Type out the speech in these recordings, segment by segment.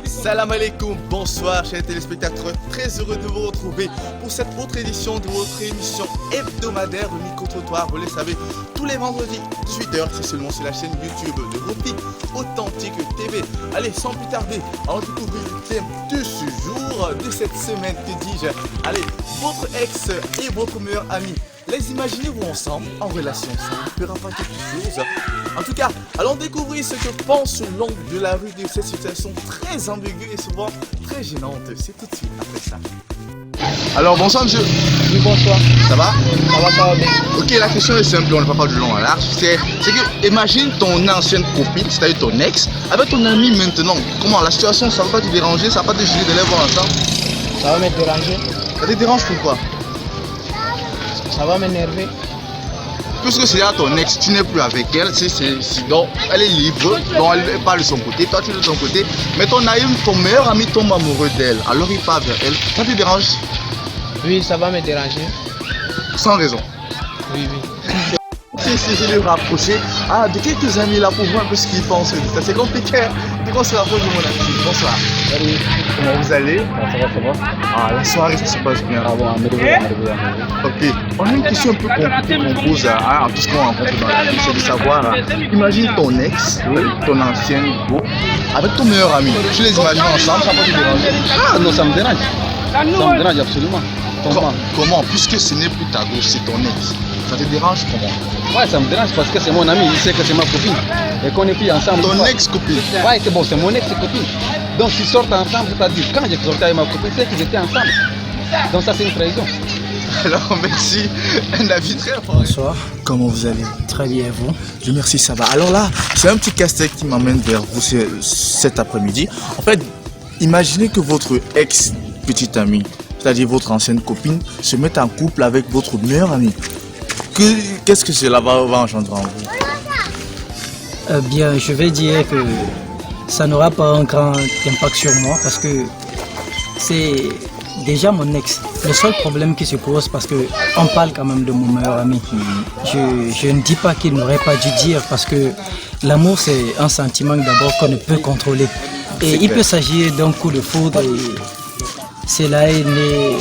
Salam alaikum, bonsoir chers téléspectateurs, très heureux de vous retrouver pour cette autre édition de votre émission hebdomadaire de Micro-Trottoir. Vous le savez, tous les vendredis, 18h, c'est seulement sur la chaîne YouTube de Ropi Authentique TV. Allez, sans plus tarder, on découvre le thème de ce jour, de cette semaine, que dis-je. Allez, votre ex et votre meilleur ami, les imaginez-vous ensemble, en relation, ça ne fera pas quelque chose? En tout cas, allons découvrir ce que pense l'homme de la rue de cette situation très ambiguë et souvent très gênante. C'est tout de suite après ça. Alors bonsoir monsieur. Oui, bonsoir. Ça va? Ça va bien. Ok, la question est simple, on ne va pas du long à large. C'est que imagine ton ancienne copine, c'est-à-dire ton ex, avec ton ami maintenant. Comment la situation, ça ne va pas te déranger, ça ne va pas te gêner de les voir ensemble? Ça va me déranger. Ça te dérange pourquoi? Ça va m'énerver. Puisque c'est là ton ex, tu n'es plus avec elle, donc elle est libre, donc elle part de son côté, toi tu es de ton côté, mais ton meilleur ami tombe amoureux d'elle, alors il part vers elle, ça te dérange? Oui, ça va me déranger. Sans raison. Oui, oui. Si je le rapprocher de quelques amis là pour voir un peu ce qu'ils pensent de ça, c'est compliqué, du coup on se rapproche de mon ami. Bonsoir. Salut. Comment vous allez? Ça va. La soirée ça se passe bien. Ah bon, merveilleux. Ok, on a une question un peu compliquée qu'on pose à tout ce qu'on rencontre dans la vie, c'est de savoir, imagine ton ex, ton ancienne go, avec ton meilleur ami, tu les imagines ensemble, ça peut te déranger? Ah non, ça me dérange. Ça me dérange absolument. Comment? Puisque ce n'est plus ta go, c'est ton ex, ça te dérange comment? Ouais, ça me dérange parce que c'est mon ami, il sait que c'est ma copine. Et qu'on est plus ensemble. Ton ex-copine? Ouais, c'est bon, c'est mon ex-copine. Donc s'ils sortent ensemble, c'est-à-dire quand j'ai sorti avec ma copine, c'est qu'ils étaient ensemble. Donc ça c'est une trahison. Alors merci, un avis très fort. Bonsoir, comment vous allez? Très bien, vous? Dieu merci, ça va. Alors là, c'est un petit casse-tête qui m'amène vers vous cet après-midi. En fait, imaginez que votre ex-petite amie, c'est-à-dire votre ancienne copine, se mette en couple avec votre meilleur ami. Qu'est-ce que cela va engendrer en vous? Bien, je vais dire que ça n'aura pas un grand impact sur moi parce que c'est déjà mon ex. Le seul problème qui se pose parce que on parle quand même de mon meilleur ami. Je ne dis pas qu'il n'aurait pas dû dire parce que l'amour c'est un sentiment d'abord qu'on ne peut contrôler. Et il peut s'agir d'un coup de foudre et cela est né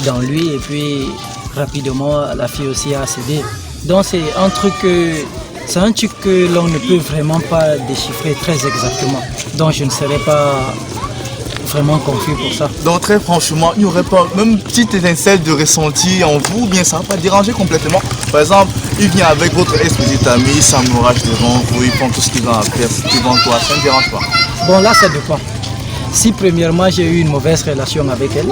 dans lui et puis rapidement la fille aussi a cédé. Donc c'est un truc que l'on ne peut vraiment pas déchiffrer très exactement. Donc je ne serais pas vraiment confus pour ça. Donc très franchement, il n'y aurait pas même une petite étincelle de ressenti en vous, ou bien ça ne va pas déranger complètement. Par exemple, il vient avec votre ex-petite amie, il s'amourage devant vous, ils font tout ce qu'ils ont à faire devant toi, ça ne dérange pas? Bon là ça dépend. Si premièrement j'ai eu une mauvaise relation avec elle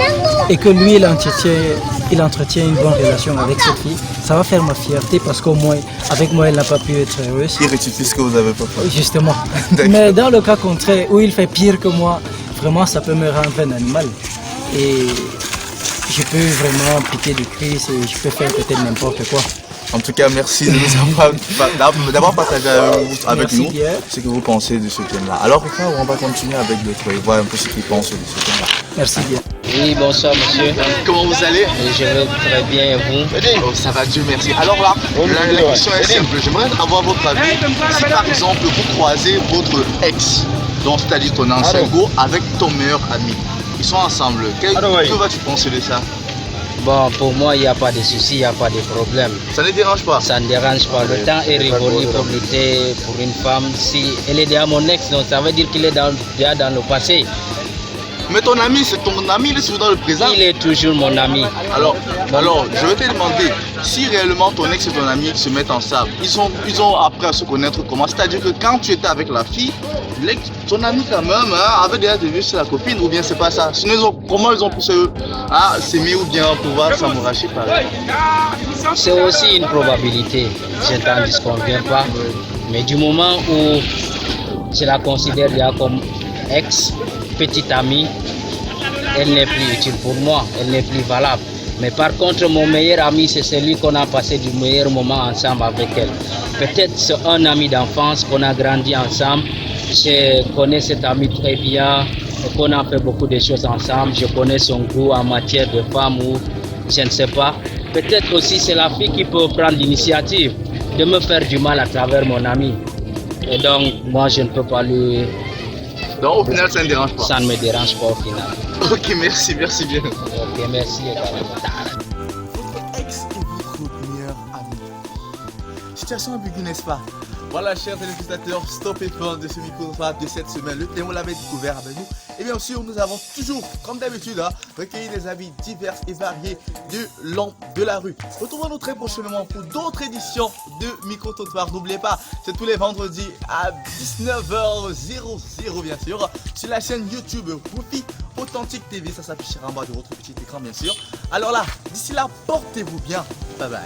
et que lui il entretient une bonne relation avec cette fille, ça va faire ma fierté parce qu'au moins avec moi elle n'a pas pu être heureuse. Il rectifie ce que vous avez pas fait. Justement. Mais dans le cas contraire où il fait pire que moi, vraiment ça peut me rendre un animal. Et je peux vraiment piquer des crises et je peux faire peut-être n'importe quoi. En tout cas, merci de nous d'avoir partagé avec nous ce que vous pensez de ce thème-là. Alors, on va continuer avec d'autres et voir un peu ce qu'ils pensent de ce thème-là. Merci bien. Oui, bonsoir monsieur. Comment vous allez? Je vais très bien et vous? Oh, ça va, Dieu merci. Alors là, la question est simple. J'aimerais avoir votre avis. Si par exemple, vous croisez votre ex, donc c'est-à-dire ton ancien go, avec ton meilleur ami, ils sont ensemble. Que vas-tu penser de ça? Bon, pour moi, il n'y a pas de souci, il n'y a pas de problème. Ça ne dérange pas? Ça ne dérange pas. Le temps est révolu pour lutter pour une femme. Si elle est déjà mon ex, donc ça veut dire qu'il est déjà dans le passé. Mais ton ami, c'est ton ami, il est toujours dans le présent. Il est toujours mon ami. Alors, je vais te demander, si réellement ton ex et ton ami se mettent ensemble, ils ont appris à se connaître comment? C'est-à-dire que quand tu étais avec la fille, ton ami quand même avait déjà vu sur la copine, ou bien c'est pas ça? Sinon, comment ils ont pu s'aimer ou bien pouvoir s'amouracher pareil? C'est aussi une probabilité, je n'en disconviens pas. Mais du moment où je la considère déjà comme ex, petite amie, elle n'est plus utile pour moi, elle n'est plus valable. Mais par contre, mon meilleur ami, c'est celui qu'on a passé du meilleur moment ensemble avec elle. Peut-être c'est un ami d'enfance qu'on a grandi ensemble. Je connais cet ami très bien, qu'on a fait beaucoup de choses ensemble. Je connais son goût en matière de femme ou je ne sais pas. peut-être aussi c'est la fille qui peut prendre l'initiative de me faire du mal à travers mon ami. Et donc, moi, je ne peux pas lui... Donc au final, ça ne dérange pas. Ça ne me dérange pas au final. Ok, merci bien. Ok, merci également. Votre ex est votre meilleur ami. Situation ambiguë, n'est-ce pas? Voilà, chers téléspectateurs, stop et fin de ce micro-trottoir de cette semaine. Le thème, on l'avait découvert avec nous. Et bien sûr, nous avons toujours, comme d'habitude, recueilli des avis divers et variés de l'homme de la rue. Retrouvons-nous très prochainement pour d'autres éditions de micro-trottoir. N'oubliez pas, c'est tous les vendredis à 19h00, bien sûr, sur la chaîne YouTube Whoopi Authentique TV. Ça s'affichera en bas de votre petit écran, bien sûr. Alors là, d'ici là, portez-vous bien. Bye bye.